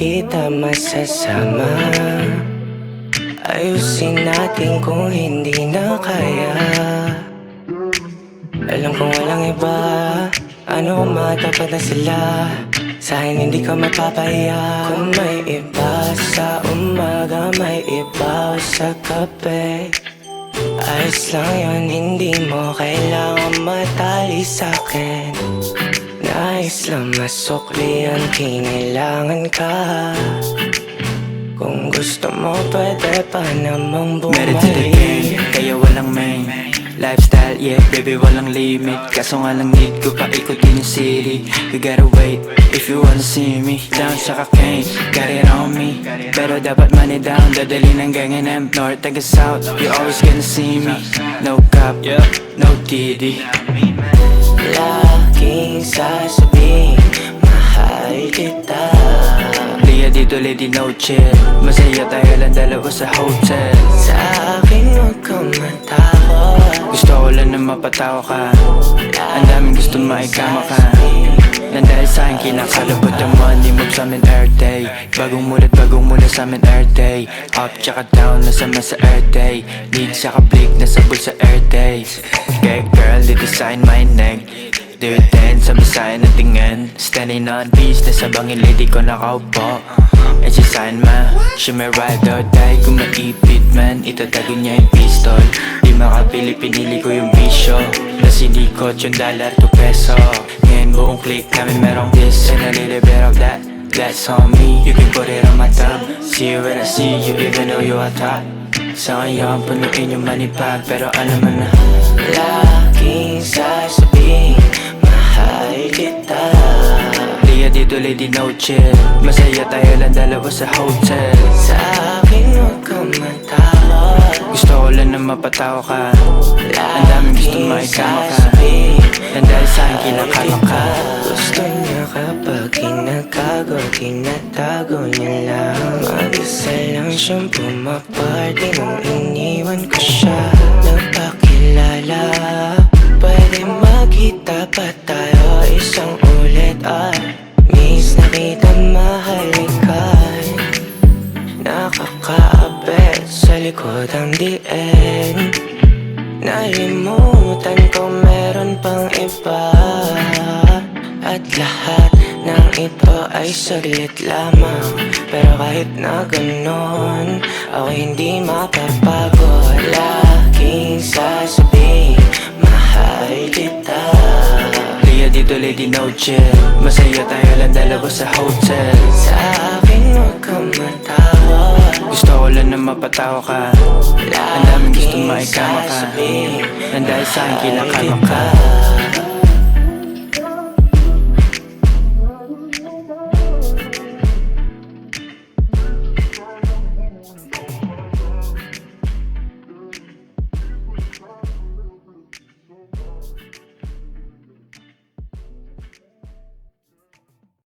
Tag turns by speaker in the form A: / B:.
A: kita masasama. Ayusin natin kung hindi na kaya. Alam kong walang iba, ano kung matapat na sila. Sa'kin hindi ka mapapahiya. Kung may iba sa umaga, may iba sa gabi. Ayos lang yun, hindi mo kailangan matali sa'kin. Nais lang masuklian, kinailangan ka. Kung gusto mo, pwede pa namang bumalik.
B: Married to the game, kaya walang main. Lifestyle, yeah, baby, walang limit. Kaso nga lang need ko pa ikutin yung city. You gotta wait, if you wanna see me. Down sa cocaine, got it on me. Pero dapat money down, dadali ng gangan north, taga south. You always gonna see me. No cap, no TD.
A: Laging sasabihin, mahal kita.
B: Liya dito, lady, no chill. Masaya tayo lang dalawa sa hotel.
A: Sa akin huwag kang matakot.
B: Gusto ko lang na mapatawa ka. Ang daming gusto maikama ka. Nang dahil sa'kin kinakalabot ang money moves sa'min everyday. Bagong mulat sa'min everyday. Up tsaka down, nasama sa everyday. Lead sa kablik, nasa bulsa everyday. Okay girl, dito sa'kin my neck. Do it then, sabi sa'kin ang tingin. Standing on beach, nasa bangin lady ko nakaupo. And she sign ma, she may ride or die. Kung maipit man, itatago niya yung pistol. Di makapili, pinili ko yung bisyo. Nasilikot yung dollar to peso. Ngayon buong click namin merong this and a little bit of that. That's on me, you can put it on my tongue. See you when I see you, even though you are top. Sa ngayon, punuin yung money bag, pero alam mo na.
A: Laging sasabihin, mahal kita.
B: Liya dito, lady, no chill. Masaya tayo lang dalawa sa hotel.
A: Sa akin huwag kang matakot.
B: Gusto ko lang na mapatawa ka. Ang daming gusto maikama ka. Nang dahil sa'kin kinakalma ka.
A: Gusto niya kapag kinakago, tinatago niya lang. Mag-isa lang siyang pumaparty nung iniwan ko siya. Nagpakilala, pwede magkita pa tayo isang ulit. Miss na kita mahalikan. Nakakaabet sa likod ang diin. Nalimutan ko meron pang iba. At lahat ng ito ay saglit lamang. Pero kahit na ganon, ako hindi mapapagod. Laging sasabihin, mahal kita.
B: Liya dito, lady, no chill. Masaya tayo lang dalawa sa hotel.
A: Sa akin huwag kang matakot.
B: Gusto ko lang na mapatawa ka. Ang daming gusto maikama ka. Nang dahil sa'kin kinakalma ka.